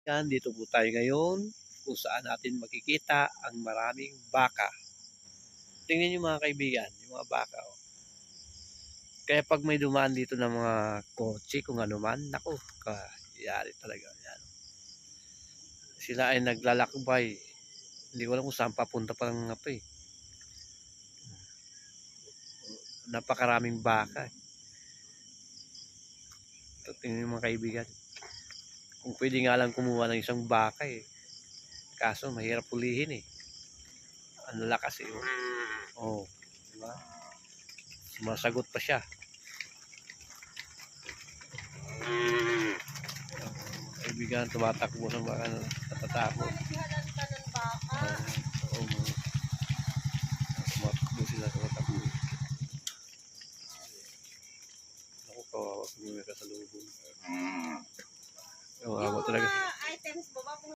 Yan, dito po tayo ngayon kung saan natin makikita ang maraming baka. Tingnan niyo mga kaibigan, yung mga baka. Oh. Kaya pag may dumaan dito ng mga kotse, kung ano man, naku, kayari talaga. Yan. Sila ay naglalakbay. Hindi ko alam kung saan papunta pa ng apa eh. Napakaraming baka. Tingnan niyo mga kaibigan. Kung pwede nga lang kumuha ng isang baka eh. Kaso mahirap pulihin eh. Ang lakas eh. Oh, diba? Sumasagot pa siya. Kaibigan, tumatakbo ng baka na natatakot. Tumatakbo sila, tumatakbo. Ako, kawawa kung may kasalubong. Kawawa talaga sila.